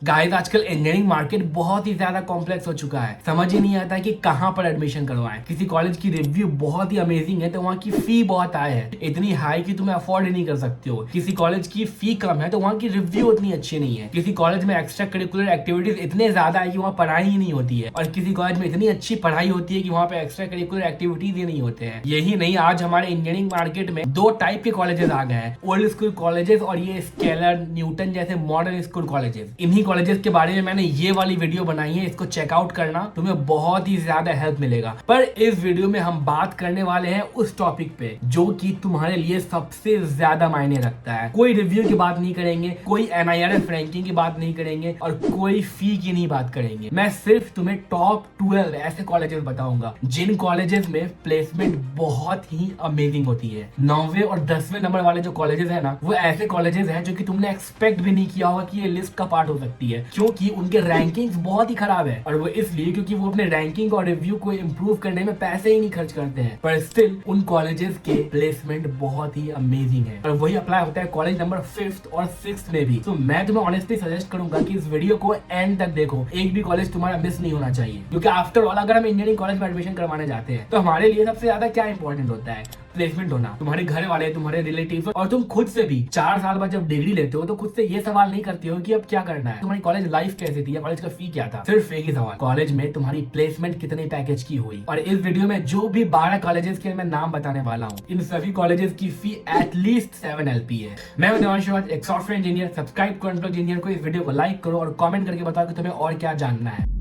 Guys आजकल engineering market बहुत ही ज्यादा कॉम्प्लेक्स हो चुका है। समझ ही नहीं आता कि कहाँ पर एडमिशन करवाएं। किसी कॉलेज की रिव्यू बहुत ही अमेजिंग है तो वहाँ की फी बहुत हाई है, इतनी हाई कि तुम्हें अफोर्ड ही नहीं कर सकते हो। किसी कॉलेज की फी कम है तो वहाँ की रिव्यू उतनी अच्छी नहीं है। किसी कॉलेज में एक्स्ट्रा करिकुलर एक्टिविटीज इतने ज्यादा है कि वहाँ पढ़ाई ही नहीं होती है, और किसी कॉलेज में इतनी अच्छी पढ़ाई होती है कि वहाँ पे एक्स्ट्रा करिकुलर एक्टिविटीज ही नहीं होते हैं। यही नहीं, आज हमारे इंजीनियरिंग मार्केट में दो टाइप के कॉलेजेस आ गए हैं, ओल्ड स्कूल कॉलेजेस और ये स्केलर न्यूटन जैसे मॉडर्न स्कूल कॉलेजेस। इन्हीं कॉलेजेस के बारे में मैंने ये वाली वीडियो बनाई है, इसको चेकआउट करना, तुम्हें बहुत ही ज्यादा हेल्प मिलेगा। पर इस वीडियो में हम बात करने वाले हैं उस टॉपिक पे जो कि तुम्हारे लिए सबसे ज्यादा मायने रखता है। कोई रिव्यू की बात नहीं करेंगे, कोई NIRF रैंकिंग की बात नहीं करेंगे और कोई फी की नहीं बात करेंगे। मैं सिर्फ तुम्हें टॉप 12 ऐसे कॉलेजेस बताऊंगा जिन कॉलेजेस में प्लेसमेंट बहुत ही अमेजिंग होती है। 9वें और 10वें नंबर वाले जो कॉलेजेस है ना, वो ऐसे कॉलेजेस हैं जो कि तुमने एक्सपेक्ट भी नहीं किया होगा कि ये लिस्ट का पार्ट हो सकती है, क्योंकि उनके रैंकिंग्स बहुत ही खराब है। और वो इसलिए क्योंकि वो अपने रैंकिंग और रिव्यू को इंप्रूव करने में पैसे ही नहीं खर्च करते हैं, पर स्टिल उन कॉलेजेस के प्लेसमेंट बहुत ही अमेजिंग है। और वही अप्लाई होता है कॉलेज नंबर 5th और 6th में भी। तो मैं तुम्हें ऑनेस्टली सजेस्ट करूंगा कि इस वीडियो को एंड तक देखो, एक भी कॉलेज तुम्हारा मिस नहीं होना चाहिए। क्योंकि आफ्टर ऑल अगर हम इंजीनियरिंग कॉलेज में एडमिशन करवाने जाते हैं तो हमारे लिए सबसे ज्यादा क्या इंपॉर्टेंट होता है? प्लेसमेंट होना। तुम्हारे घर वाले, तुम्हारे रिलेटिव और तुम खुद से भी 4 साल बाद जब डिग्री लेते हो तो खुद से ये सवाल नहीं करते हो कि अब क्या करना है, तुम्हारी कॉलेज लाइफ कैसी थी या कॉलेज का फी क्या था। सिर्फ एक ही सवाल, कॉलेज में तुम्हारी प्लेसमेंट कितने पैकेज की हुई। और इस वीडियो में जो भी 12 कॉलेजेस के मैं नाम बताने वाला हूँ, इन सभी कॉलेजेस की फी एटलीस्ट 7 LP है। मैं देवांशु, एक सॉफ्टवेयर इंजीनियर। सब्सक्राइब करो इंजीनियर को, इस वीडियो को लाइक करो और कॉमेंट करके बताओ कि तुम्हें और क्या जानना है।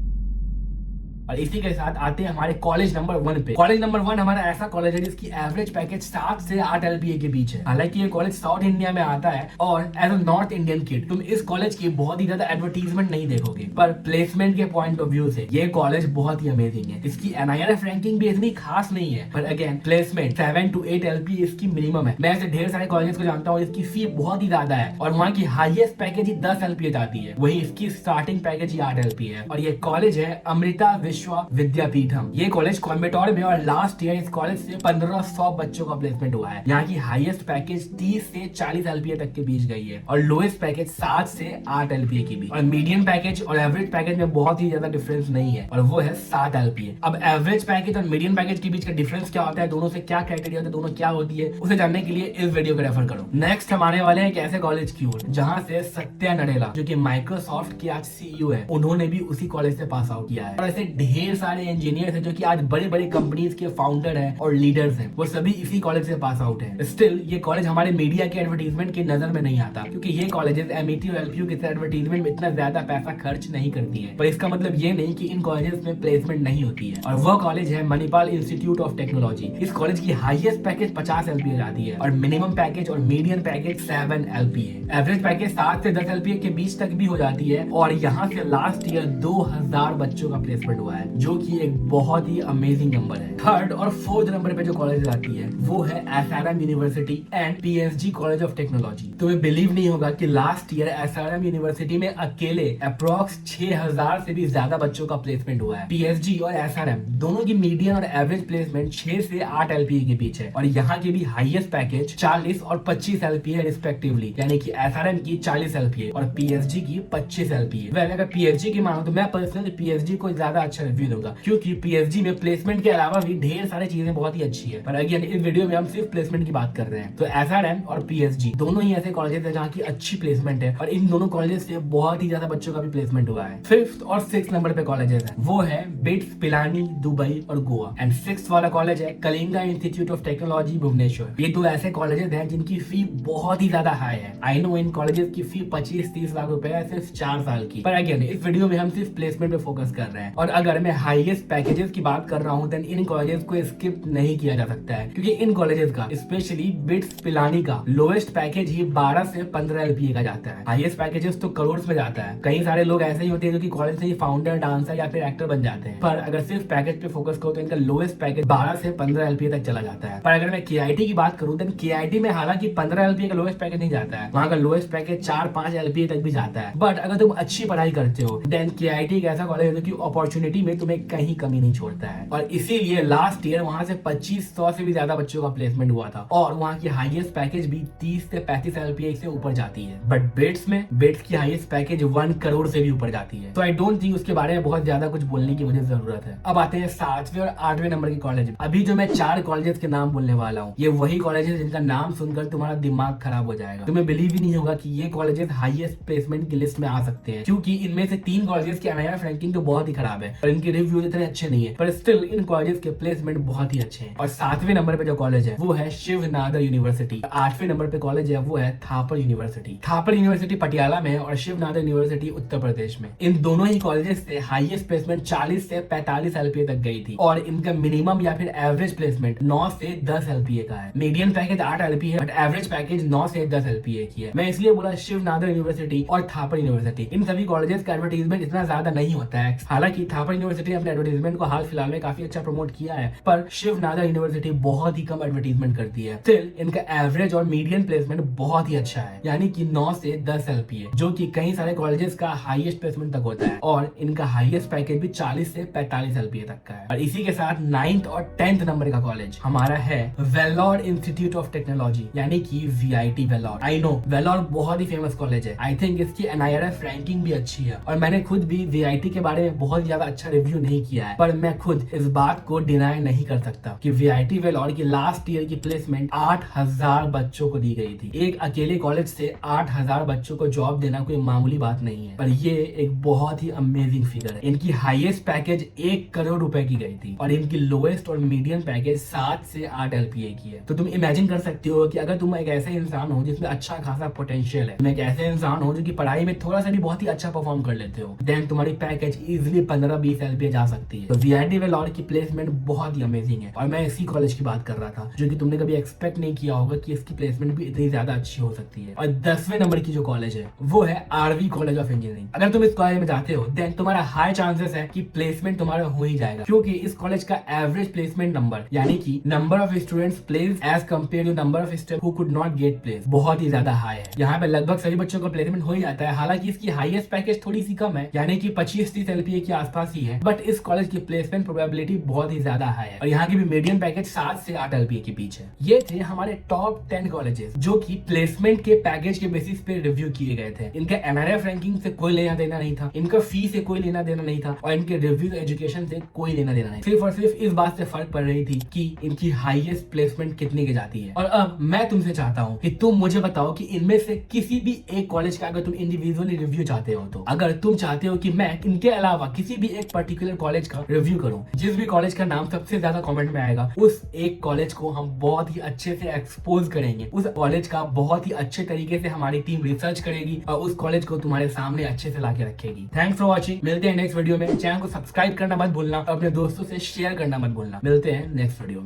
और इसी के साथ आते हैं हमारे कॉलेज नंबर 1 पे। कॉलेज नंबर 1 हमारा ऐसा कॉलेज है जिसकी एवरेज पैकेज 7 से 8 LPA के बीच है। हालांकि ये कॉलेज साउथ इंडिया में आता है और as a North Indian kid तुम इस कॉलेज की बहुत ही ज्यादा एडवर्टीजमेंट नहीं देखोगे, पर प्लेसमेंट के पॉइंट ऑफ व्यू से ये कॉलेज बहुत ही अमेजिंग है। इसकी NIRF रैंकिंग भी इतनी खास नहीं है, पर अगेन प्लेसमेंट 7 to 8 LPA इसकी मिनिमम है। मैं ऐसे ढेर सारे कॉलेज को जानता हूँ इसकी फी बहुत ही ज्यादा है और वहाँ की हाईएस्ट पैकेज ही 10 LPA जाती है, वही इसकी स्टार्टिंग पैकेज ही 8 LPA है। और ये कॉलेज है अमृता विश्व विद्यापीठ। ये कॉलेज कोयम्बटूर में, और लास्ट ईयर इस कॉलेज से 1500 बच्चों का प्लेसमेंट हुआ है। यहाँ की हाईएस्ट पैकेज 30 से 40 LPA तक के बीच गई है और लोएस्ट पैकेज 7 से 8 LPA की भी। और मीडियम पैकेज और एवरेज पैकेज में बहुत ही ज्यादा डिफरेंस नहीं है और वो है 7 LPA। अब एवरेज पैकेज और मीडियम पैकेज के बीच का डिफरेंस क्या होता है, दोनों से क्या क्राइटेरिया होता है, दोनों क्या होती है, उसे जानने के लिए इस वीडियो को रेफर करो। नेक्स्ट हम आने वाले हैं एक ऐसे कॉलेज की ओर जहाँ से सत्या नडेला, जो कि माइक्रोसॉफ्ट के आज CEO है, उन्होंने भी उसी कॉलेज से पास आउट किया है। और ऐसे ढेर सारे इंजीनियर हैं जो कि आज बड़े बड़े कंपनीज के फाउंडर हैं और लीडर्स हैं, वो सभी इसी कॉलेज से पास आउट हैं। स्टिल ये कॉलेज हमारे मीडिया के एडवर्टीजमेंट की नजर में नहीं आता, क्योंकि ये कॉलेजेस MET और LPU के एडवर्टीजमेंट में इतना ज्यादा पैसा खर्च नहीं करती है। पर इसका मतलब ये नहीं कि इन कॉलेजेस में प्लेसमेंट नहीं होती है। और वो कॉलेज है मणिपाल इंस्टीट्यूट ऑफ टेक्नोलॉजी। इस कॉलेज की हाईएस्ट पैकेज 50 LPA जाती है और मिनिमम पैकेज और medium package 7 LPA। Average package 7 से 10 LPA के बीच तक भी हो जाती है। और यहाँ से लास्ट ईयर 2000 बच्चों का प्लेसमेंट हुआ है, जो कि एक बहुत ही अमेजिंग नंबर है। थर्ड और फोर्थ नंबर पे जो कॉलेज आती है वो है SRM university and PSG college of technology. तुम्हें बिलीव नहीं होगा कि लास्ट ईयर SRM यूनिवर्सिटी में अकेले अप्रॉक्स 6000 से भी ज्यादा बच्चों का प्लेसमेंट हुआ है। PSG और SRM दोनों की मीडियन और एवरेज प्लेसमेंट 6 से 8 LPA के बीच है और यहाँ की भी हाईएस्ट पैकेज 40 और 25 LPA रिस्पेक्टिवली, यानी कि SRM की 40 LPA और PSG की 25 LPA। वैसे अगर PSG की मानो तो मैं पर्सनली PSG को ज्यादा अच्छा रिव्यू दूंगा, क्योंकि PSG में प्लेसमेंट के अलावा भी ढेर सारी चीजें बहुत ही अच्छी है। पर अगेन इस वीडियो में हम सिर्फ प्लेसमेंट की बात कर रहे हैं। तो SRM और PSG दोनों ही ऐसे कॉलेजेस हैं जहाँ की अच्छी प्लेसमेंट है और इन दोनों कॉलेजेस से बहुत ही ज्यादा बच्चों का भी प्लेसमेंट हुआ है। 5th और 6th नंबर पे कॉलेजेस है, वो है बिट्स, पिलानी, दुबई और गोवा। एंड 6th वाला कॉलेज है Kalinga institute of technology Bhubaneswar. ये दो ऐसे कॉलेजेस हैं जिनकी फी बहुत ही ज्यादा हाई है। आई नो इन कॉलेजेस की फी 25-30 लाख रुपए है सिर्फ 4 साल की, पर अगेन इस वीडियो में हम सिर्फ प्लेसमेंट पे फोकस कर रहे हैं। और अगर मैं हाईएस्ट पैकेजेस की बात कर रहा हूँ देन इन कॉलेजेस को स्किप नहीं किया जा सकता है, क्योंकि इन कॉलेजेस का स्पेशली बिट्स, पिलानी का लोएस्ट पैकेज ही 12 से 15 LPA का जाता है। हाईएस्ट पैकेजेस तो करोड़ में जाता है। कई सारे लोग ऐसे ही होते हैं जो कि कॉलेज से ही फाउंडर, डांसर या फिर एक्टर बन जाते हैं, पर अगर सिर्फ पैकेज पे फोकस करो तो इनका लोएस्ट पैकेज 12 से 15 LPA तक चला जाता है। पर अगर मैं KIT की बात करूँ देन KIT में हालांकि 15 LPA का लोएस्ट पैकेज नहीं जाता है, वहाँ का लोएस्ट पैकेज 4-5 LPA तक भी जाता है। बट अगर तुम अच्छी पढ़ाई करते हो देन KIT एक ऐसा कॉलेज है जो कि अपॉर्चुनिटी क्वालिटी में तुम्हें कहीं कमी नहीं छोड़ता है। और इसीलिए लास्ट ईयर वहां से 2500 से भी ज्यादा बच्चों का प्लेसमेंट हुआ था और वहाँ की हाईएस्ट पैकेज भी 30 से 35 LPA से ऊपर जाती है। बट बेट्स की हाईएस्ट पैकेज 1 करोड़ से भी ऊपर जाती है। तो आई डोंट थिंक उसके बारे में बहुत ज्यादा कुछ बोलने की मुझे जरूरत है। अब आते हैं 7वें और 8वें नंबर के कॉलेज। अभी जो मैं 4 कॉलेजेस के नाम बोलने वाला हूँ, ये वही कॉलेज है जिनका नाम सुनकर तुम्हारा दिमाग खराब हो जाएगा। तुम्हें बिलीव ही नहीं होगा कि ये कॉलेजेस हाईएस्ट प्लेसमेंट की लिस्ट में आ सकते हैं, क्योंकि इनमें से 3 कॉलेजेस की NIRF रैंकिंग तो बहुत ही खराब है और इनके रिव्यूज इतने अच्छे नहीं है, पर स्टिल इन कॉलेजेस के प्लेसमेंट बहुत ही अच्छे हैं। और 7वें नंबर पे जो कॉलेज है वो है शिव नादर यूनिवर्सिटी। 8वें नंबर पे कॉलेज है वो है थापर यूनिवर्सिटी। थापर यूनिवर्सिटी पटियाला में और शिव नादर यूनिवर्सिटी उत्तर प्रदेश में। इन दोनों ही कॉलेजेस से हाईएस्ट प्लेसमेंट 40 से 45 LPA तक गई थी और इनका मिनिमम या फिर एवरेज प्लेसमेंट 9 से 10 LPA का है। मीडियन पैकेज 8 LPA है बट एवरेज पैकेज 9 से 10 LPA की है। मैं इसलिए बोला शिव नादर यूनिवर्सिटी और थापर यूनिवर्सिटी। इन सभी कॉलेजेस का एडवर्टाइजमेंट इतना ज्यादा नहीं होता है। हालांकि थापर यूनिवर्सिटी ने अपने एडवर्टाइजमेंट को हाल फिलहाल में काफी अच्छा प्रमोट किया है, पर शिव नादर यूनिवर्सिटी बहुत ही कम एडवर्टाइजमेंट करती है। स्टिल इनका एवरेज और मीडियन प्लेसमेंट बहुत ही अच्छा है, यानी कि 9 से 10 LPA, जो कि कई सारे कॉलेजेस का हाईएस्ट प्लेसमेंट तक होता है और इनका हाईएस्ट पैकेज भी 40 से 45 LPA तक का है। और इसी के साथ 9th और 10th नंबर का कॉलेज हमारा है वेलोर इंस्टीट्यूट ऑफ टेक्नोलॉजी, यानी कि VIT Vellore. I know Vellore बहुत ही फेमस कॉलेज है। आई थिंक इसकी NIRF रैंकिंग भी अच्छी है और मैंने खुद भी VIT के बारे में बहुत ज्यादा अच्छा रिव्यू नहीं किया है, पर मैं खुद इस बात को डिनाई नहीं कर सकता कि VIT वेलोर की लास्ट ईयर की प्लेसमेंट 8000 बच्चों को दी गई थी। एक अकेले कॉलेज से 8000 बच्चों को जॉब देना कोई मामूली बात नहीं है, पर ये एक बहुत ही अमेजिंग फिगर है। इनकी हाईएस्ट पैकेज 1 करोड़ रुपए की गई थी और इनकी लोएस्ट और मीडियम पैकेज 7 से 8 LPA की है। तो तुम इमेजिन कर सकते हो कि अगर तुम एक ऐसे इंसान हो जिसमें अच्छा खासा पोटेंशियल है, तुम एक ऐसे इंसान हो जो कि पढ़ाई में थोड़ा सा भी बहुत ही अच्छा परफॉर्म कर लेते हो, देन तुम्हारी पैकेज इजिली 15-20 LPA जा सकती है। तो VIT वेलोर की प्लेसमेंट बहुत ही अमेजिंग है और मैं इसी कॉलेज की बात कर रहा था जो कि तुमने कभी एक्सपेक्ट नहीं किया होगा कि इसकी प्लेसमेंट भी इतनी ज्यादा अच्छी हो सकती है। और 10वें नंबर की जो कॉलेज है वो है RV कॉलेज ऑफ इंजीनियरिंग। अगर तुम इस कॉलेज में जाते हो देन तुम्हारा हाई चांसेस है कि प्लेसमेंट तुम्हारा हो ही जाएगा, क्योंकि इस कॉलेज का एवरेज प्लेसमेंट नंबर, यानी कि number of students place as compare to number of students who could not get place, बहुत ही ज्यादा हाई है। यहाँ पे लगभग सभी बच्चों का प्लेसमेंट हो ही जाता है। हालांकि इसकी हाईएस्ट पैकेज थोड़ी सी कम है, यानी कि 25-30 LPA के आसपास ही है, बट इस कॉलेज की प्लेसमेंट प्रोबेबिलिटी बहुत ही ज्यादा हाई है और यहाँ की भी मीडियम पैकेज 7 से 8 LPA के बीच है। ये थे हमारे टॉप 10 कॉलेजेस जो कि प्लेसमेंट के पैकेज के बेसिस पे रिव्यू किए गए थे। इनके NIRF रैंकिंग से कोई लेना देना नहीं था, इनका फी से कोई लेना देना नहीं था और इनके रिव्यू एजुकेशन से कोई लेना देना नहीं। सिर्फ और सिर्फ इस बात से फर्क पड़ रही थी कि इनकी हाईएस्ट प्लेसमेंट कितने की जाती है। और अब मैं तुमसे चाहता हूँ कि तुम मुझे बताओ कि इनमें से किसी भी एक कॉलेज का अगर तुम इंडिविजुअली रिव्यू चाहते हो, तो अगर तुम चाहते हो कि मैं इनके अलावा किसी भी एक पर्टिकुलर कॉलेज का रिव्यू करूं, जिस भी कॉलेज का नाम सबसे ज्यादा कमेंट में आएगा उस एक कॉलेज को हम बहुत ही अच्छे से एक्सपोज करेंगे। उस कॉलेज का बहुत ही अच्छे तरीके से हमारी टीम रिसर्च करेगी और उस कॉलेज को तुम्हारे सामने अच्छे से लाके रखेगी। Thanks for watching. मिलते हैं नेक्स्ट वीडियो में। चैनल को सब्सक्राइब करना मत भूलना और अपने दोस्तों से शेयर करना मत भूलना। मिलते हैं नेक्स्ट वीडियो में।